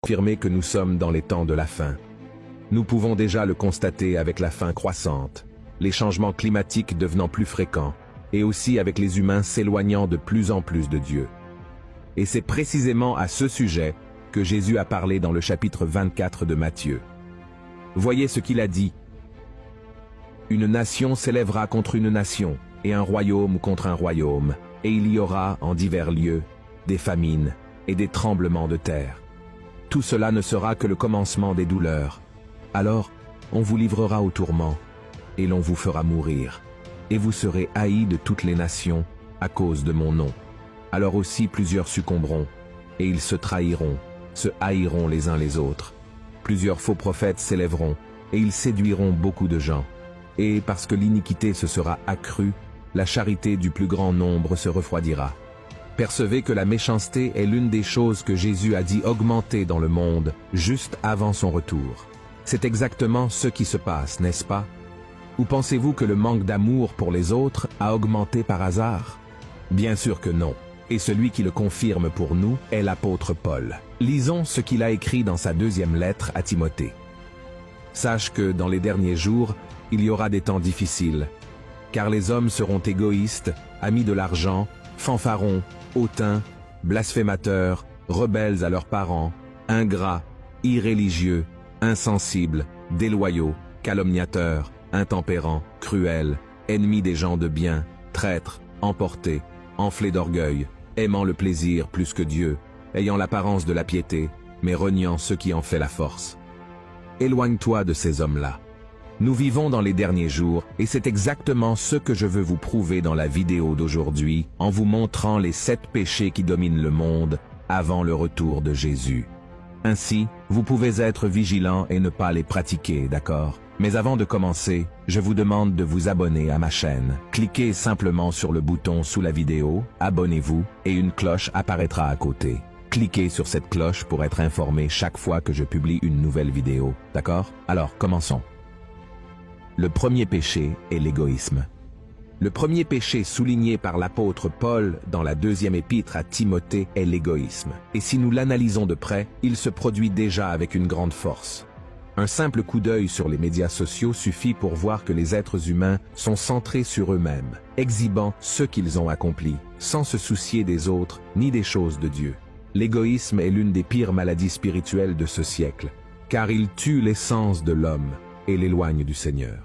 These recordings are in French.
affirmer que nous sommes dans les temps de la fin. Nous pouvons déjà le constater avec la faim croissante, les changements climatiques devenant plus fréquents, et aussi avec les humains s'éloignant de plus en plus de Dieu. Et c'est précisément à ce sujet que Jésus a parlé dans le chapitre 24 de Matthieu. Voyez ce qu'il a dit. Une nation s'élèvera contre une nation, et un royaume contre un royaume, et il y aura, en divers lieux, des famines et des tremblements de terre. Tout cela ne sera que le commencement des douleurs. Alors, on vous livrera au tourment, et l'on vous fera mourir, et vous serez haïs de toutes les nations à cause de mon nom. Alors aussi plusieurs succomberont, et ils se trahiront, se haïront les uns les autres. Plusieurs faux prophètes s'élèveront, et ils séduiront beaucoup de gens. Et parce que l'iniquité se sera accrue, la charité du plus grand nombre se refroidira. Percevez que la méchanceté est l'une des choses que Jésus a dit augmenter dans le monde, juste avant son retour. C'est exactement ce qui se passe, n'est-ce pas? Ou pensez-vous que le manque d'amour pour les autres a augmenté par hasard? Bien sûr que non. Et celui qui le confirme pour nous est l'apôtre Paul. Lisons ce qu'il a écrit dans sa deuxième lettre à Timothée. Sache que dans les derniers jours, il y aura des temps difficiles, car les hommes seront égoïstes, amis de l'argent, fanfarons, hautains, blasphémateurs, rebelles à leurs parents, ingrats, irréligieux, insensibles, déloyaux, calomniateurs, intempérants, cruels, ennemis des gens de bien, traîtres, emportés, enflés d'orgueil, aimant le plaisir plus que Dieu, ayant l'apparence de la piété, mais reniant ce qui en fait la force. Éloigne-toi de ces hommes-là. Nous vivons dans les derniers jours, et c'est exactement ce que je veux vous prouver dans la vidéo d'aujourd'hui, en vous montrant les 7 péchés qui dominent le monde avant le retour de Jésus. Ainsi, vous pouvez être vigilant et ne pas les pratiquer, d'accord? Mais avant de commencer, je vous demande de vous abonner à ma chaîne. Cliquez simplement sur le bouton sous la vidéo, abonnez-vous, et une cloche apparaîtra à côté. Cliquez sur cette cloche pour être informé chaque fois que je publie une nouvelle vidéo, d'accord? Alors, commençons. Le premier péché est l'égoïsme. Le premier péché souligné par l'apôtre Paul dans la deuxième épître à Timothée est l'égoïsme. Et si nous l'analysons de près, il se produit déjà avec une grande force. Un simple coup d'œil sur les médias sociaux suffit pour voir que les êtres humains sont centrés sur eux-mêmes, exhibant ce qu'ils ont accompli, sans se soucier des autres ni des choses de Dieu. L'égoïsme est l'une des pires maladies spirituelles de ce siècle, car il tue l'essence de l'homme et l'éloigne du Seigneur.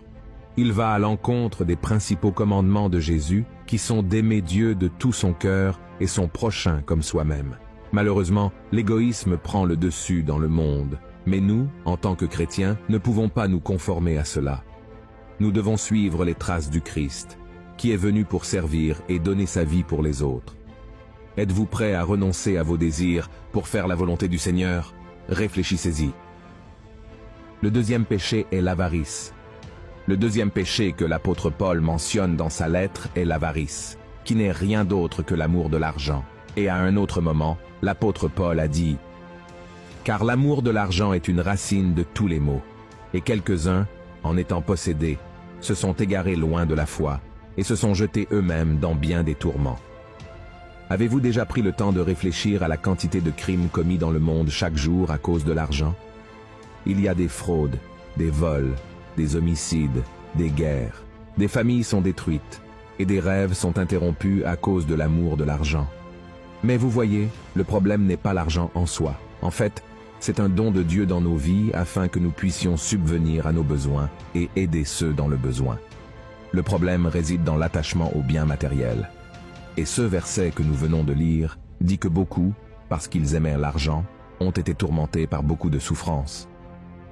Il va à l'encontre des principaux commandements de Jésus, qui sont d'aimer Dieu de tout son cœur et son prochain comme soi-même. Malheureusement, l'égoïsme prend le dessus dans le monde, mais nous, en tant que chrétiens, ne pouvons pas nous conformer à cela. Nous devons suivre les traces du Christ, qui est venu pour servir et donner sa vie pour les autres. Êtes-vous prêt à renoncer à vos désirs pour faire la volonté du Seigneur? Réfléchissez-y. Le deuxième péché est l'avarice. Le deuxième péché que l'apôtre Paul mentionne dans sa lettre est l'avarice, qui n'est rien d'autre que l'amour de l'argent. Et à un autre moment, l'apôtre Paul a dit « Car l'amour de l'argent est une racine de tous les maux, et quelques-uns, en étant possédés, se sont égarés loin de la foi, et se sont jetés eux-mêmes dans bien des tourments. » Avez-vous déjà pris le temps de réfléchir à la quantité de crimes commis dans le monde chaque jour à cause de l'argent? Il y a des fraudes, des vols, des homicides, des guerres, des familles sont détruites, et des rêves sont interrompus à cause de l'amour de l'argent. Mais vous voyez, le problème n'est pas l'argent en soi. En fait, c'est un don de Dieu dans nos vies afin que nous puissions subvenir à nos besoins et aider ceux dans le besoin. Le problème réside dans l'attachement aux biens matériels. Et ce verset que nous venons de lire dit que beaucoup, parce qu'ils aimèrent l'argent, ont été tourmentés par beaucoup de souffrances.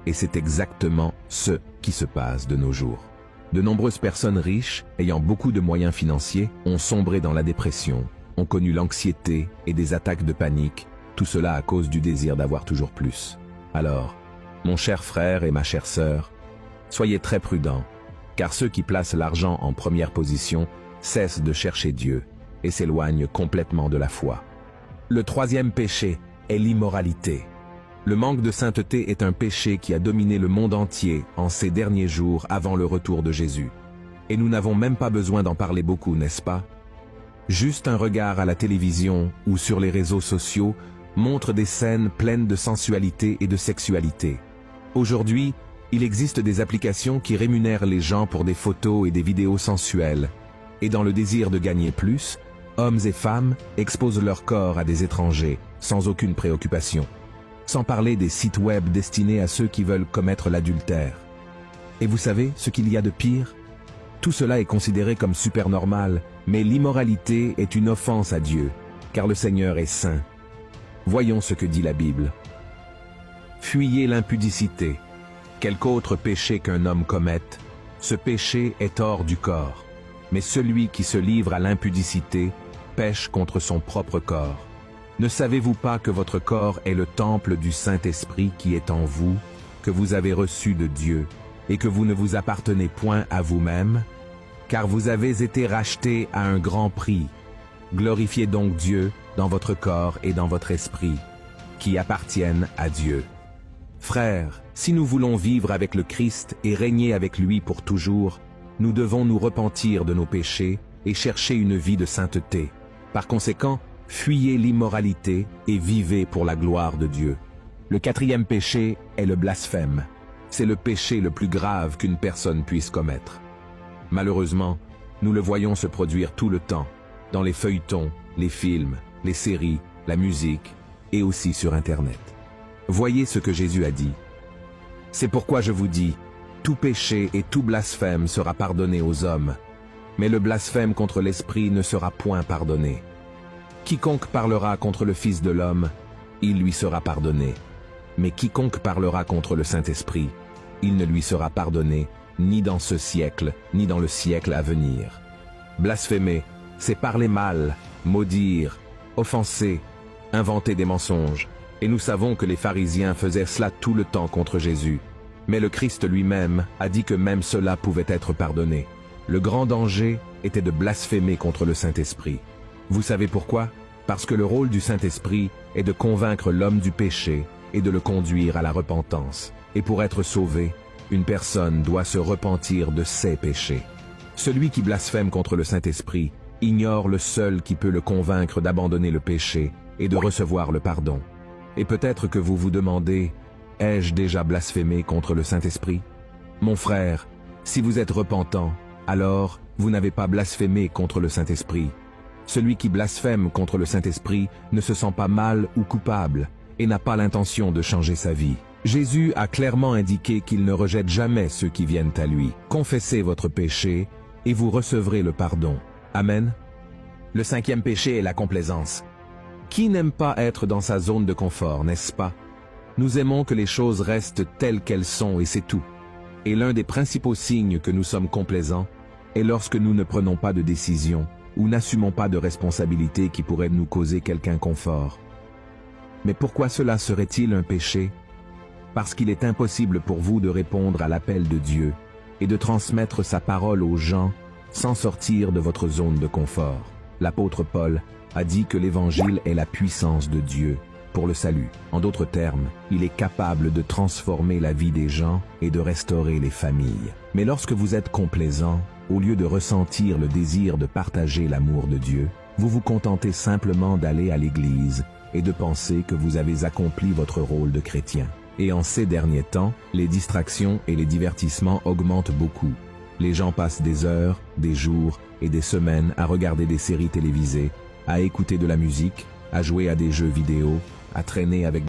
Et c'est exactement ce qui se passe de nos jours. De nombreuses personnes riches, ayant beaucoup de moyens financiers, ont sombré dans la dépression, ont connu l'anxiété et des attaques de panique, tout cela à cause du désir d'avoir toujours plus. Alors, mon cher frère et ma chère sœur, soyez très prudents, car ceux qui placent l'argent en première position cessent de chercher Dieu et s'éloignent complètement de la foi. Le troisième péché est l'immoralité. Le manque de sainteté est un péché qui a dominé le monde entier en ces derniers jours avant le retour de Jésus. Et nous n'avons même pas besoin d'en parler beaucoup, n'est-ce pas? Juste un regard à la télévision ou sur les réseaux sociaux montrent des scènes pleines de sensualité et de sexualité. Aujourd'hui, il existe des applications qui rémunèrent les gens pour des photos et des vidéos sensuelles. Et dans le désir de gagner plus, hommes et femmes exposent leur corps à des étrangers, sans aucune préoccupation. Sans parler des sites web destinés à ceux qui veulent commettre l'adultère. Et vous savez ce qu'il y a de pire? Tout cela est considéré comme super normal, mais l'immoralité est une offense à Dieu, car le Seigneur est saint. Voyons ce que dit la Bible. Fuyez l'impudicité. Quelque autre péché qu'un homme commette, ce péché est hors du corps. Mais celui qui se livre à l'impudicité pêche contre son propre corps. Ne savez-vous pas que votre corps est le temple du Saint-Esprit qui est en vous, que vous avez reçu de Dieu, et que vous ne vous appartenez point à vous-même, car vous avez été rachetés à un grand prix. Glorifiez donc Dieu dans votre corps et dans votre esprit, qui appartiennent à Dieu. Frères, si nous voulons vivre avec le Christ et régner avec lui pour toujours, nous devons nous repentir de nos péchés et chercher une vie de sainteté. Par conséquent, fuyez l'immoralité et vivez pour la gloire de Dieu. Le 4e péché est le blasphème. C'est le péché le plus grave qu'une personne puisse commettre. Malheureusement, nous le voyons se produire tout le temps, dans les feuilletons, les films, les séries, la musique et aussi sur Internet. Voyez ce que Jésus a dit. C'est pourquoi je vous dis, tout péché et tout blasphème sera pardonné aux hommes, mais le blasphème contre l'Esprit ne sera point pardonné. Quiconque parlera contre le Fils de l'homme, il lui sera pardonné. Mais quiconque parlera contre le Saint-Esprit, il ne lui sera pardonné, ni dans ce siècle, ni dans le siècle à venir. Blasphémer, c'est parler mal, maudire, offenser, inventer des mensonges. Et nous savons que les pharisiens faisaient cela tout le temps contre Jésus. Mais le Christ lui-même a dit que même cela pouvait être pardonné. Le grand danger était de blasphémer contre le Saint-Esprit. Vous savez pourquoi? Parce que le rôle du Saint-Esprit est de convaincre l'homme du péché et de le conduire à la repentance. Et pour être sauvé, une personne doit se repentir de ses péchés. Celui qui blasphème contre le Saint-Esprit ignore le seul qui peut le convaincre d'abandonner le péché et de recevoir le pardon. Et peut-être que vous vous demandez, ai-je déjà blasphémé contre le Saint-Esprit? Mon frère, si vous êtes repentant, alors vous n'avez pas blasphémé contre le Saint-Esprit. Celui qui blasphème contre le Saint-Esprit ne se sent pas mal ou coupable et n'a pas l'intention de changer sa vie. Jésus a clairement indiqué qu'il ne rejette jamais ceux qui viennent à lui. Confessez votre péché et vous recevrez le pardon. Amen. Le 5e péché est la complaisance. Qui n'aime pas être dans sa zone de confort, n'est-ce pas? Nous aimons que les choses restent telles qu'elles sont et c'est tout. Et l'un des principaux signes que nous sommes complaisants est lorsque nous ne prenons pas de décision ou n'assumons pas de responsabilité qui pourrait nous causer quelque inconfort. Mais pourquoi cela serait-il un péché? Parce qu'il est impossible pour vous de répondre à l'appel de Dieu et de transmettre sa parole aux gens sans sortir de votre zone de confort. L'apôtre Paul a dit que l'Évangile est la puissance de Dieu pour le salut. En d'autres termes, il est capable de transformer la vie des gens et de restaurer les familles. Mais lorsque vous êtes complaisant, au lieu de ressentir le désir de partager l'amour de Dieu, vous vous contentez simplement d'aller à l'église et de penser que vous avez accompli votre rôle de chrétien. Et en ces derniers temps, les distractions et les divertissements augmentent beaucoup. Les gens passent des heures, des jours et des semaines à regarder des séries télévisées, à écouter de la musique, à jouer à des jeux vidéo, à traîner avec